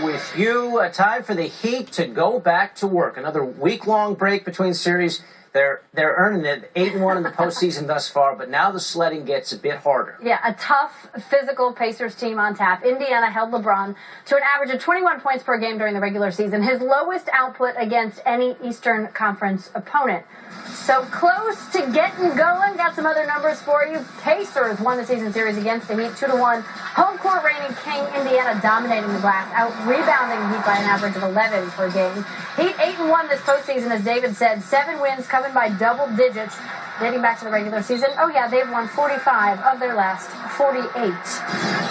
With you, time for the Heat to go back to work. Another week-long break between series. They're earning it 8-1 in the postseason thus far, but now the sledding gets a bit harder. Yeah, a tough, physical Pacers team on tap. Indiana held LeBron to an average of 21 points per game during the regular season, his lowest output against any Eastern Conference opponent. So close to getting going. Got some other numbers for you. Pacers won the season series against the Heat 2-1. Home court reigning king Indiana dominating the glass, out-rebounding the Heat by an average of 11 per game. Heat 8-1 this postseason, as David said. 7 wins coming by double digits dating back to the regular season. Oh yeah, they've won 45 of their last 48.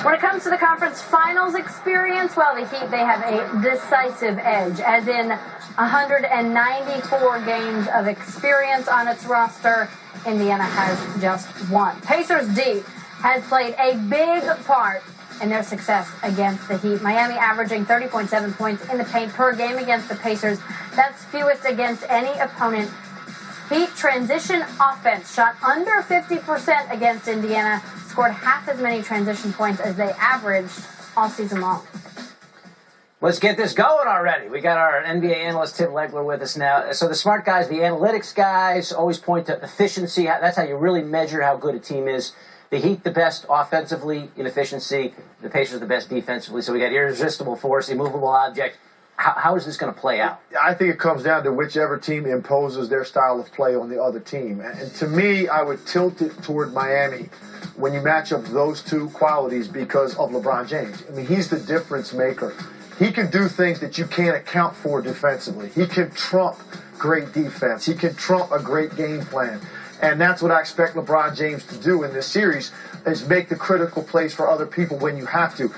When it comes to the conference finals experience, well, the Heat, they have a decisive edge, as in 194 games of experience on its roster. Indiana has just one. Pacers D has played a big part in their success against the Heat. Miami averaging 30.7 points in the paint per game against the Pacers. That's fewest against any opponent. Heat transition offense shot under 50% against Indiana, scored half as many transition points as they averaged all season long. Let's get this going already. We got our NBA analyst Tim Legler with us now. So the smart guys, the analytics guys, always point to efficiency. That's how you really measure how good a team is. The Heat the best offensively in efficiency. The Pacers the best defensively. So we got irresistible force, immovable object. How is this going to play out? I think it comes down to whichever team imposes their style of play on the other team. And to me, I would tilt it toward Miami when you match up those two qualities because of LeBron James. I mean, he's the difference maker. He can do things that you can't account for defensively. He can trump great defense. He can trump a great game plan. And that's what I expect LeBron James to do in this series, is make the critical plays for other people when you have to.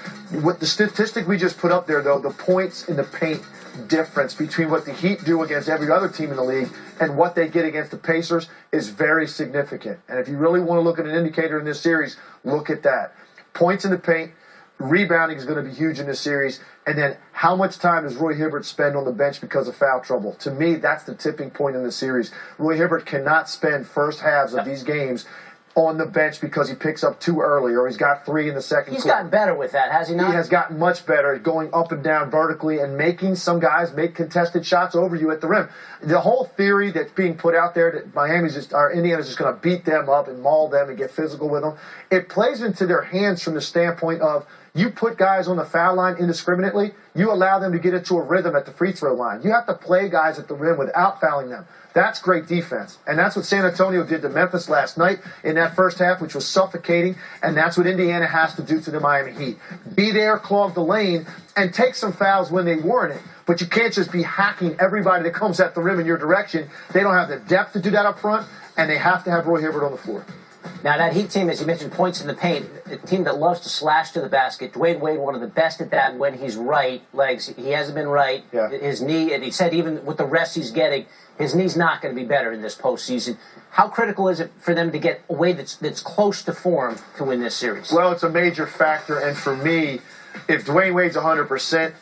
What the statistic we just put up there, though, the points in the paint difference between what the Heat do against every other team in the league and what they get against the Pacers is very significant. And if you really want to look at an indicator in this series, look at that. Points in the paint. Rebounding is going to be huge in this series. And then how much time does Roy Hibbert spend on the bench because of foul trouble? To me, that's the tipping point in the series. Roy Hibbert cannot spend first halves of these games on the bench because he picks up too early or he's got 3 in the second He's quarter. gotten better with that, has he not? He has gotten much better at going up and down vertically and making some guys make contested shots over you at the rim. The whole theory that's being put out there that Indiana's just going to beat them up and maul them and get physical with them, it plays into their hands from the standpoint of you put guys on the foul line indiscriminately, you allow them to get into a rhythm at the free throw line. You have to play guys at the rim without fouling them. That's great defense. And that's what San Antonio did to Memphis last night in that first half, which was suffocating. And that's what Indiana has to do to the Miami Heat. Be there, clog the lane, and take some fouls when they warrant it. But you can't just be hacking everybody that comes at the rim in your direction. They don't have the depth to do that up front, and they have to have Roy Hibbert on the floor. Now, that Heat team, as you mentioned, points in the paint, a team that loves to slash to the basket. Dwayne Wade, one of the best at that when he's right. Legs, he hasn't been right. Yeah. His knee, and he said even with the rest he's getting, his knee's not going to be better in this postseason. How critical is it for them to get a Wade that's close to form to win this series? Well, it's a major factor, and for me, if Dwayne Wade's 100%,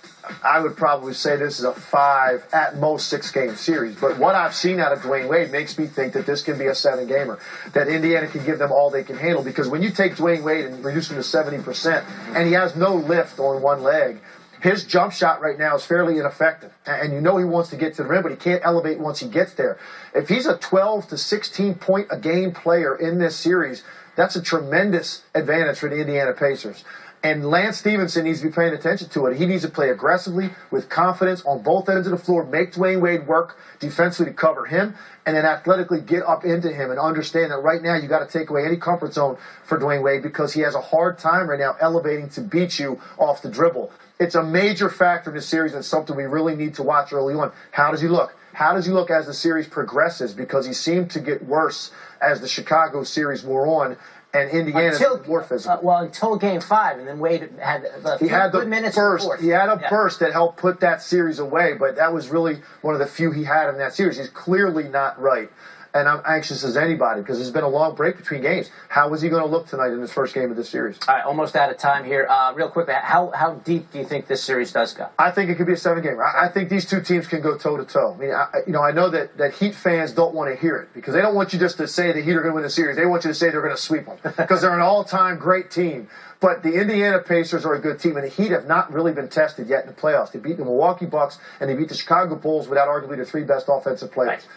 I would probably say this is a 5, at most 6-game series. But what I've seen out of Dwayne Wade makes me think that this can be a 7-gamer, that Indiana can give them all they can handle. Because when you take Dwayne Wade and reduce him to 70%, and he has no lift on one leg, his jump shot right now is fairly ineffective. And you know he wants to get to the rim, but he can't elevate once he gets there. If he's a 12 to 16-point-a-game player in this series, that's a tremendous advantage for the Indiana Pacers. And Lance Stevenson needs to be paying attention to it. He needs to play aggressively, with confidence on both ends of the floor, make Dwayne Wade work defensively to cover him, and then athletically get up into him and understand that right now you got to take away any comfort zone for Dwayne Wade because he has a hard time right now elevating to beat you off the dribble. It's a major factor in the series and something we really need to watch early on. How does he look? How does he look as the series progresses? Because he seemed to get worse as the Chicago series wore on. And Indiana's more physical. Until Game 5, and then Wade had good minutes burst. in the fourth. He had a burst that helped put that series away, but that was really one of the few he had in that series. He's clearly not right. and I'm anxious as anybody because there's been a long break between games. How is he going to look tonight in this first game of this series? All right, almost out of time here. Real quickly, how deep do you think this series does go? I think it could be a 7-game. I think these two teams can go toe-to-toe. I mean, I know that Heat fans don't want to hear it because they don't want you just to say the Heat are going to win the series. They want you to say they're going to sweep them because they're an all-time great team. But the Indiana Pacers are a good team, and the Heat have not really been tested yet in the playoffs. They beat the Milwaukee Bucks, and they beat the Chicago Bulls without arguably the 3 best offensive players. Right.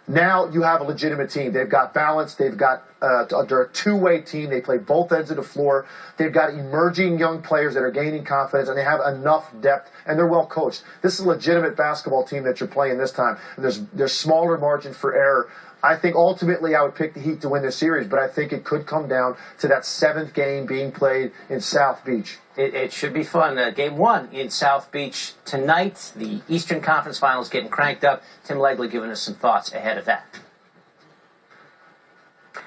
Now you have a legitimate team. They've got balance. They're a two-way team. They play both ends of the floor. They've got emerging young players that are gaining confidence, and they have enough depth, and they're well coached. This is a legitimate basketball team that you're playing this time. And there's smaller margin for error. I think ultimately I would pick the Heat to win this series, but I think it could come down to that 7th game being played in South Beach. It should be fun. Game 1 in South Beach tonight. The Eastern Conference Finals getting cranked up. Tim Legley giving us some thoughts ahead of that.